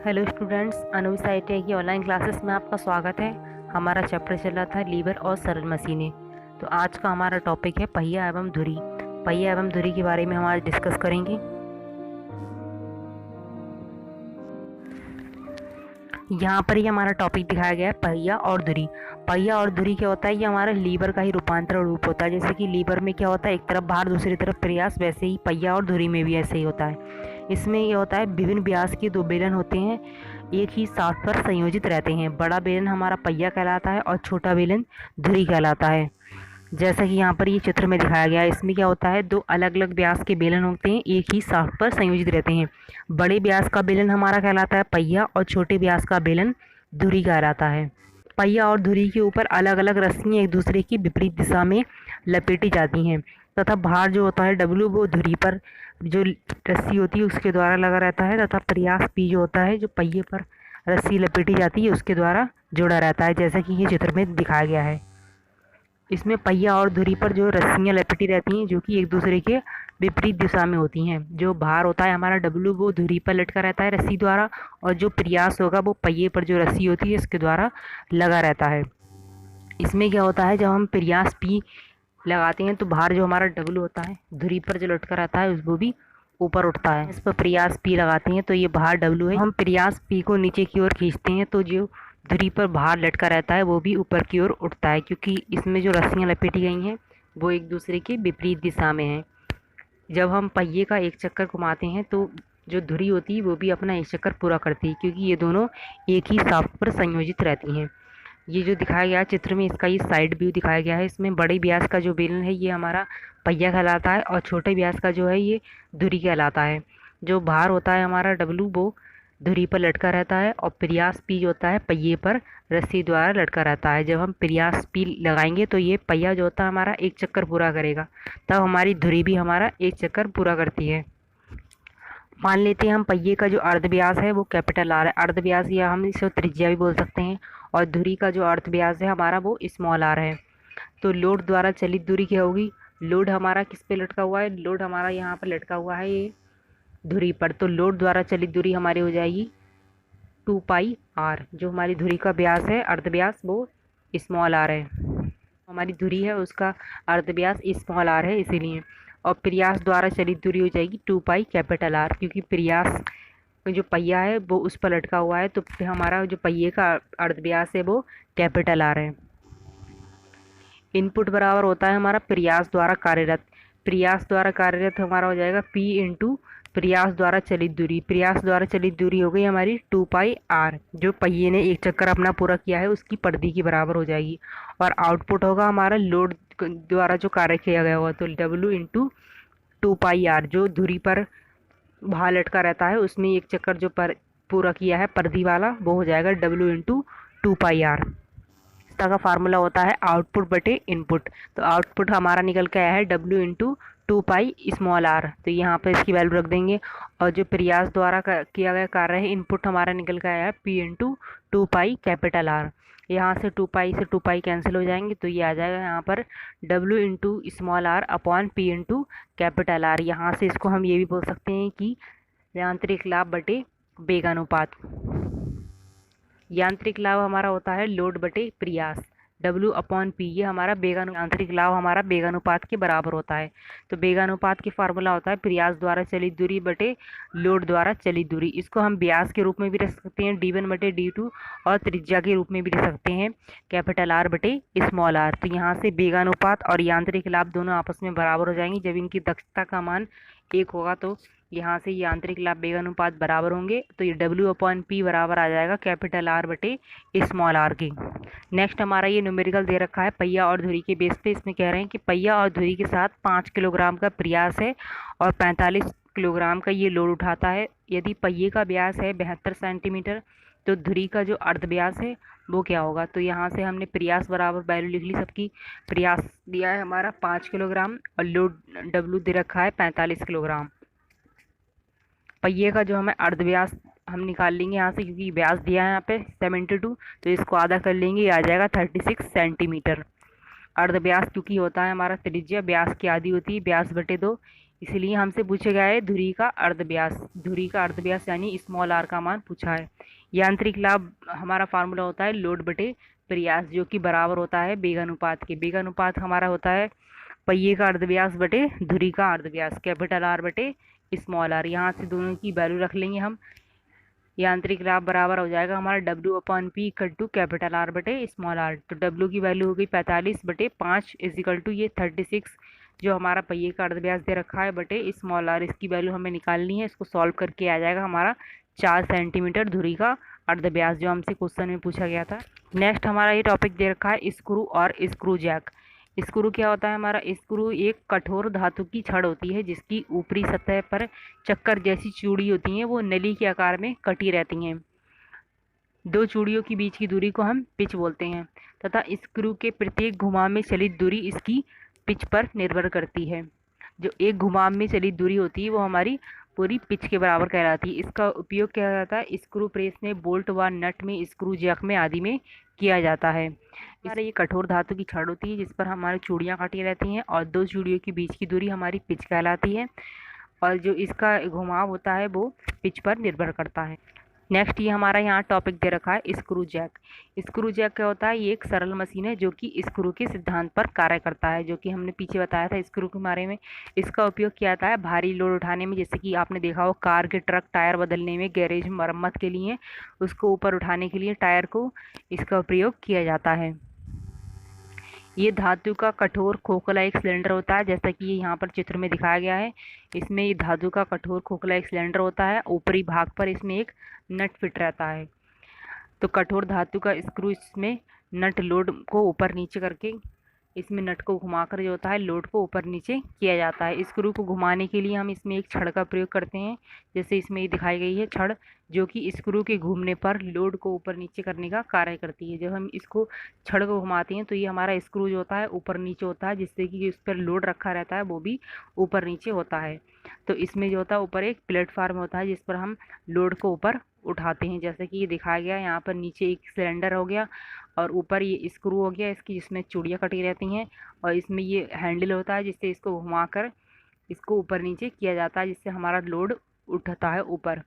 Hello students, अनूस ITI की online classes में आपका स्वागत है। हमारा चैप्टर चल रहा था लीवर और सरल मशीनें। तो आज का हमारा टॉपिक है पहिया एवं धुरी। पहिया एवं धुरी के बारे में हम आज डिस्कस करेंगे। यहाँ पर ही हमारा टॉपिक दिखाया गया है पहिया और धुरी। पहिया और धुरी क्या होता है? ये हमारा लीवर का ही रूपांतरण रूप होता है। जैसे कि लीवर में क्या होता है, एक तरफ भार दूसरी तरफ प्रयास, वैसे ही पहिया और धुरी में भी ऐसे ही होता है। इसमें ये होता है विभिन्न व्यास के दो बेलन होते हैं, एक ही शाफ्ट पर संयोजित रहते हैं। बड़ा बेलन हमारा पहिया कहलाता है और छोटा बेलन धुरी कहलाता है। जैसा कि यहाँ पर ये चित्र में दिखाया गया है, इसमें क्या होता है, दो अलग अलग व्यास के बेलन होते हैं, एक ही शाफ्ट पर संयोजित रहते हैं। बड़े व्यास का बेलन हमारा कहलाता है पहिया और छोटे व्यास का बेलन धुरी कहलाता है। पहिया और धुरी के ऊपर अलग अलग रस्सियाँ एक दूसरे की विपरीत दिशा में लपेटी जाती हैं तथा भार जो होता है W वो धुरी पर जो रस्सी होती है उसके द्वारा लगा रहता है तथा प्रयास P जो होता है, जो पहिए पर रस्सी लपेटी जाती है उसके द्वारा जुड़ा रहता है, जैसा कि ये चित्र में दिखाया गया है। इसमें पहिया और धुरी पर जो रस्सियाँ लपेटी रहती हैं जो कि एक दूसरे के विपरीत दिशा में होती हैं। जो भार होता है हमारा W वो धुरी पर लटका रहता है रस्सी द्वारा, और जो प्रयास होगा वो पहिए पर जो रस्सी होती है इसके द्वारा लगा रहता है। इसमें क्या होता है, जब हम प्रयास P लगाते हैं तो भार जो हमारा W होता है धुरी पर जो लटका रहता है वो भी ऊपर उठता है। इस पर प्रयास P लगाते हैं तो ये भार W है। हम प्रयास P को नीचे की ओर खींचते हैं तो जो धुरी पर भार लटका रहता है वो भी ऊपर की ओर उठता है, क्योंकि इसमें जो रस्सियाँ लपेटी गई हैं वो एक दूसरे के विपरीत दिशा में हैं। जब हम पहिए का एक चक्कर घुमाते हैं तो जो धुरी होती है वो भी अपना एक चक्कर पूरा करती है, क्योंकि ये दोनों एक ही शाफ्ट पर संयोजित रहती हैं। ये जो दिखाया गया है चित्र में, इसका ये साइड व्यू दिखाया गया है। इसमें बड़े व्यास का जो बेलन है ये हमारा पहिया कहलाता है और छोटे व्यास का जो है ये धुरी कहलाता है। जो भार होता है हमारा W वो धुरी पर लटका रहता है और प्रयास P जो होता है पहिए पर रस्सी द्वारा लटका रहता है। जब हम प्रयास P लगाएंगे तो ये पहिया जो होता है हमारा एक चक्कर पूरा करेगा, तब हमारी धुरी भी हमारा एक चक्कर पूरा करती है। मान लेते हैं हम पहिए का जो अर्ध व्यास है वो कैपिटल R है, अर्ध व्यास, या हम इसे त्रिज्या भी बोल सकते हैं, और धुरी का जो अर्ध व्यास है हमारा वो स्मॉल r है। तो लोड द्वारा चलित दूरी क्या होगी? लोड हमारा किस पे लटका हुआ है? लोड हमारा यहाँ पर लटका हुआ है ये धुरी पर, तो लोड द्वारा चलित दूरी हमारी हो जाएगी 2πr। जो हमारी धुरी का व्यास है अर्ध व्यास वो स्मॉल r है, हमारी धुरी है उसका अर्ध व्यास स्मॉल r है इसीलिए। और प्रयास द्वारा चलित दूरी हो जाएगी 2π कैपिटल R, क्योंकि प्रयास जो पहिया है वो उस पर लटका हुआ है, तो हमारा जो पहिए का अर्ध व्यास है वो कैपिटल R है। इनपुट बराबर होता है हमारा प्रयास द्वारा कार्यरत। प्रयास द्वारा कार्यरत हमारा हो जाएगा P इंटू प्रयास द्वारा चलित दूरी। प्रयास द्वारा चलित दूरी हो गई हमारी 2πr, जो पहिए ने एक चक्कर अपना पूरा किया है उसकी परिधि के बराबर हो जाएगी। और आउटपुट होगा हमारा लोड द्वारा जो कार्य किया गया होगा, तो W इंटू 2πr, जो धुरी पर भार लटका रहता है उसमें एक चक्कर जो पूरा किया है परिधि वाला वो हो जाएगा W इंटू 2πr। इसका का फार्मूला होता है आउटपुट बटे इनपुट। तो आउटपुट हमारा निकल के आया है W इंटू 2π स्मॉल r, तो यहाँ पर इसकी वैल्यू रख देंगे। और जो प्रयास द्वारा किया गया कार्य है इनपुट हमारा निकल के आया है P इंटू 2π कैपिटल R। यहाँ से 2π से 2π कैंसिल हो जाएंगे तो ये आ जाएगा यहाँ पर W into small r upon P into capital R। यहाँ से इसको हम ये भी बोल सकते हैं कि यांत्रिक लाभ बटे वेगानुपात। यांत्रिक लाभ हमारा होता है लोड बटे प्रयास, W अपॉन P, ये हमारा यांत्रिक लाभ हमारा वेगानुपात के बराबर होता है। तो वेगानुपात की फार्मूला होता है प्रयास द्वारा चलित दूरी बटे लोड द्वारा चलित दूरी। इसको हम व्यास के रूप में भी रख सकते हैं D1 बटे D2, और त्रिज्या के रूप में भी रख सकते हैं कैपिटल R बटे स्मॉल r। तो यहाँ से वेगानुपात और यांत्रिक लाभ दोनों आपस में बराबर हो जाएंगे। जब इनकी दक्षता का मान 1 होगा तो यहाँ से यांत्रिक लाभ वेगानुपात बराबर होंगे, तो ये W अपॉन P बराबर आ जाएगा कैपिटल R बटे स्मॉल r की। नेक्स्ट हमारा ये न्यूमेरिकल दे रखा है पहिया और धुरी के बेस पे। इसमें कह रहे हैं कि पहिया और धुरी के साथ 5 किलोग्राम का प्रयास है और 45 किलोग्राम का ये लोड उठाता है। यदि पहिए का व्यास है 72 सेंटीमीटर तो धुरी का जो अर्ध व्यास है वो क्या होगा? तो यहाँ से हमने प्रयास बराबर वैल्यू लिख ली सबकी। प्रयास दिया है हमारा 5 किलोग्राम और लोड W दे रखा है 45 किलोग्राम। पहिए का जो हमें अर्ध व्यास हम निकाल लेंगे यहाँ से, क्योंकि व्यास दिया है यहाँ पे 72, तो इसको आधा कर लेंगे, ये आ जाएगा 36 सेंटीमीटर। अर्ध व्यास क्योंकि होता है हमारा त्रिज्या व्यास की आधी होती है व्यास बटे 2, इसलिए हमसे पूछा गया है धुरी का अर्ध व्यास। धुरी का अर्ध व्यास यानी स्मॉल r का मान पूछा है। यांत्रिक लाभ हमारा फार्मूला होता है लोड बटे प्रयास, जो कि बराबर होता है वेग अनुपात के। वेग अनुपात हमारा होता है पहिए का अर्धव्यास बटे धुरी का अर्धव्यास, कैपिटल आर बटे स्मॉल आर। यहाँ से दोनों की वैल्यू रख लेंगे हम। यांत्रिक लाभ बराबर हो जाएगा हमारा W upon P equal to capital R बटे स्मॉल आर। तो डब्ल्यू की वैल्यू हो गई 45 बटे 5 इज इक्वल टू ये 36 जो हमारा पहिए का अर्धव्यास दे रखा है बटे स्मॉल आर। इसकी वैल्यू हमें निकालनी है। इसको सॉल्व करके आ जाएगा हमारा 4 सेंटीमीटर धुरी का अर्धव्यास, जो हमसे क्वेश्चन में पूछा गया था। नेक्स्ट हमारा ये टॉपिक दे रखा है स्क्रू और स्क्रू जैक। स्क्रू क्या होता है हमारा? स्क्रू एक कठोर धातु की छड़ होती है जिसकी ऊपरी सतह पर चक्कर जैसी चूड़ी होती हैं, वो नली के आकार में कटी रहती हैं। दो चूड़ियों के बीच की दूरी को हम पिच बोलते हैं तथा स्क्रू के प्रत्येक घुमाव में चलित दूरी इसकी पिच पर निर्भर करती है। जो एक घुमाव में चलित दूरी होती है वो हमारी पूरी पिच के बराबर कहलाती है। इसका उपयोग किया जाता है स्क्रू प्रेस में, बोल्ट व नट में, स्क्रू जैक में आदि में किया जाता है। हमारे ये कठोर धातु की छड़ होती है जिस पर हमारी चूड़ियाँ कटी रहती हैं और दो चूड़ियों के बीच की दूरी हमारी पिच कहलाती है और जो इसका घुमाव होता है वो पिच पर निर्भर करता है। नेक्स्ट ये हमारा यहाँ टॉपिक दे रखा है स्क्रू जैक। स्क्रू जैक क्या होता है? ये एक सरल मशीन है जो कि स्क्रू के सिद्धांत पर कार्य करता है, जो कि हमने पीछे बताया था स्क्रू के बारे में। इसका उपयोग किया जाता है भारी लोड उठाने में, जैसे कि आपने देखा हो कार के ट्रक टायर बदलने में, गैरेज में मरम्मत के लिए, उसको ऊपर उठाने के लिए टायर को इसका प्रयोग किया जाता है। ये धातु का कठोर खोखला एक सिलेंडर होता है, जैसा कि ये यहाँ पर चित्र में दिखाया गया है। इसमें ये धातु का कठोर खोखला एक सिलेंडर होता है। ऊपरी भाग पर इसमें एक नट फिट रहता है। तो कठोर धातु का स्क्रू, इसमें नट लोड को ऊपर नीचे करके इसमें नट को घुमाकर जो होता है लोड को ऊपर नीचे किया जाता है। स्क्रू को घुमाने के लिए हम इसमें एक छड़ का प्रयोग करते हैं, जैसे इसमें ये दिखाई गई है छड़, जो कि स्क्रू के घूमने पर लोड को ऊपर नीचे करने का कार्य करती है। जब हम इसको छड़ को घुमाते हैं तो ये हमारा स्क्रू जो होता है ऊपर नीचे होता है, जिससे कि उस पर लोड रखा रहता है वो भी ऊपर नीचे होता है। तो इसमें जो होता है ऊपर एक प्लेटफार्म होता है जिस पर हम लोड को ऊपर उठाते हैं, जैसे कि ये दिखाया गया। यहाँ पर नीचे एक सिलेंडर हो गया और ऊपर ये स्क्रू हो गया इसकी, जिसमें चूड़ियाँ कटी रहती हैं, और इसमें ये हैंडल होता है जिससे इसको घुमाकर इसको ऊपर नीचे किया जाता है, जिससे हमारा लोड उठता है ऊपर।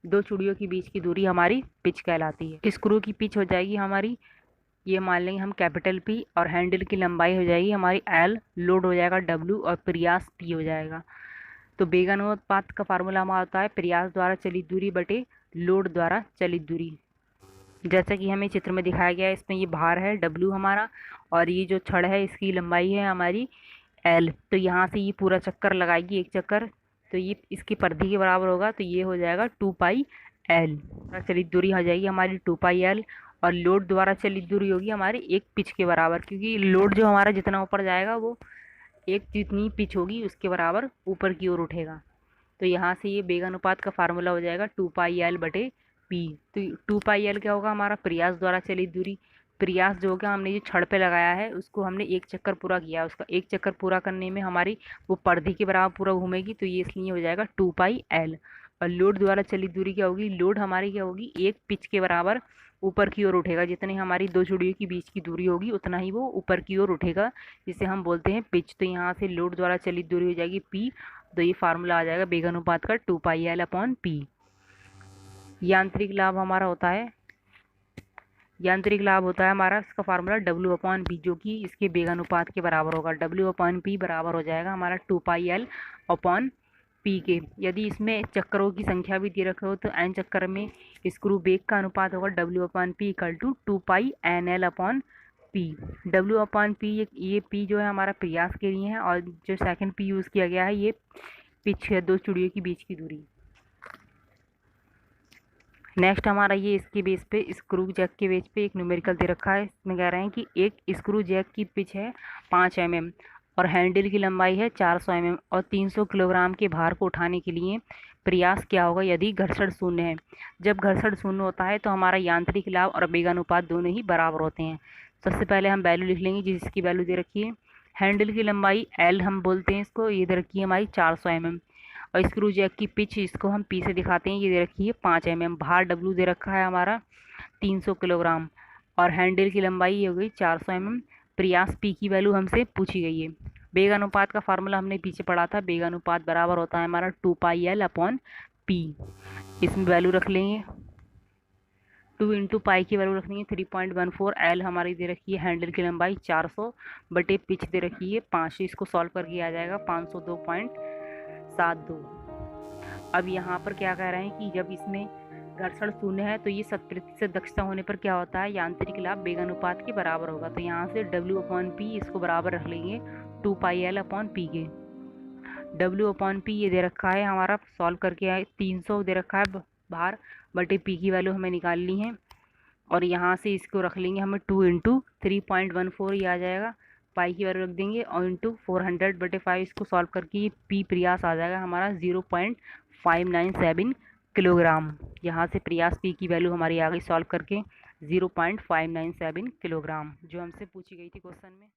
दो चूड़ियों के बीच की दूरी हमारी पिच कहलाती है। स्क्रू की पिच हो जाएगी हमारी, ये मान लेंगे हम कैपिटल पी, और हैंडल की लंबाई हो जाएगी हमारी एल, लोड हो जाएगा डब्ल्यू और प्रयास पी हो जाएगा। तो वेग अनुपात का फार्मूला हमारा होता है प्रयास द्वारा चलित दूरी बटे लोड द्वारा चलित दूरी। जैसा कि हमें चित्र में दिखाया गया है, इसमें ये भार है डब्ल्यू हमारा, और ये जो छड़ है इसकी लंबाई है हमारी एल। तो यहाँ से ये पूरा चक्कर लगाएगी एक चक्कर, तो ये इसकी परिधि के बराबर होगा, तो ये हो जाएगा 2 पाई एल। चलित दूरी हो जाएगी हमारी 2 पाई एल, और लोड द्वारा चलित दूरी होगी हमारी एक पिच के बराबर, क्योंकि लोड जो हमारा जितना ऊपर जाएगा वो एक जितनी पिच होगी उसके बराबर ऊपर की ओर उठेगा। तो यहाँ से ये वेग अनुपात का फार्मूला हो जाएगा 2 पाई एल बटे पी। तो 2 पाई एल क्या होगा? हमारा प्रयास द्वारा चलित दूरी। प्रयास जो होगा, हमने जो छड़ पे लगाया है उसको हमने एक चक्कर पूरा किया, उसका एक चक्कर पूरा करने में हमारी वो परिधि के बराबर पूरा घूमेगी, तो ये इसलिए हो जाएगा 2 पाई एल। और लोड द्वारा चलित दूरी क्या होगी? लोड हमारी क्या होगी? एक पिच के बराबर ऊपर की ओर उठेगा। जितनी हमारी दो चूड़ियों के बीच की दूरी होगी उतना ही वो ऊपर की ओर उठेगा, जिसे हम बोलते हैं पिच। तो यहाँ से लोड द्वारा चलित दूरी हो जाएगी पी। तो ये फार्मूला आ जाएगा वेग अनुपात का 2 पाई एल अपॉन पी। यांत्रिक लाभ हमारा होता है, यांत्रिक लाभ होता है हमारा, इसका फार्मूला डब्ल्यू अपॉन पी, जो कि इसके वेग अनुपात के बराबर होगा। डब्ल्यू अपॉन पी बराबर हो जाएगा हमारा 2 पाई एल अपॉन पी के। यदि इसमें चक्करों की संख्या भी दे रखे हो तो एन चक्कर में स्क्रू वेग का अनुपात होगा W upon P equal to 2 pi N L upon P. W upon P, ये पी जो है हमारा प्रयास के लिए है, और जो सेकंड पी यूज़ किया गया है ये पिच है, दो चूड़ियों के बीच की दूरी। नेक्स्ट हमारा ये इसके बेस पे स्क्रू जैक के बेस पे एक न्यूमेरिकल दे रखा है। इसमें कह रहे हैं कि एक स्क्रू जैक की पिच है 5 mm और हैंडल की लंबाई है 400 mm और 300 किलोग्राम के भार को उठाने के लिए प्रयास क्या होगा यदि घर्षण शून्य है। जब घर्षण शून्य होता है तो हमारा यांत्रिक लाभ और वेगानुपात दोनों ही बराबर होते हैं। सबसे पहले हम वैल्यू लिख लेंगे, जिसकी वैल्यू दे रखी है हैंडल की लंबाई एल हम बोलते हैं इसको, ये दे रखी है हमारी 400 mm, और स्क्रू जैक की पिच इसको हम पी से दिखाते हैं, ये दे रखी है 5 mm। भार डब्ल्यू दे रखा है हमारा 300 किलोग्राम और हैंडल की लंबाई हो गई 400 mm। प्रयास पी की वैल्यू हमसे पूछी गई है। वेग अनुपात का फार्मूला हमने पीछे पढ़ा था, वेग अनुपात बराबर होता है हमारा 2 पाई एल अपॉन पी। इसमें वैल्यू रख लेंगे, 2 इंटू पाई की वैल्यू रखनी है 3.14। एल हमारी दे रखी है हैंडल की लंबाई 400 बटे पिच दे रखी है 5। इसको सॉल्व करके आ जाएगा 502.72। अब यहाँ पर क्या कह रहे हैं कि जब इसमें घर्षण शून्य है तो ये 70% दक्षता होने पर क्या होता है, यांत्रिक लाभ वेग अनुपात के बराबर होगा। तो यहाँ से W/P इसको बराबर रख लेंगे 2πL/P के। W/P ये दे रखा है हमारा, सॉल्व करके आए 300 दे रखा है बाहर, बटे P की वैल्यू हमें निकालनी है। और यहाँ से इसको रख लेंगे हमें 2 इंटू 3.14 ये आ जाएगा, पाई की वैल्यू रख देंगे और इंटू 400 बटे 5। इसको सॉल्व करके P प्रयास आ जाएगा हमारा 0.597 किलोग्राम। यहाँ से प्रयास P की वैल्यू हमारी आ गई सॉल्व करके 0.597 किलोग्राम, जो हमसे पूछी गई थी क्वेश्चन में।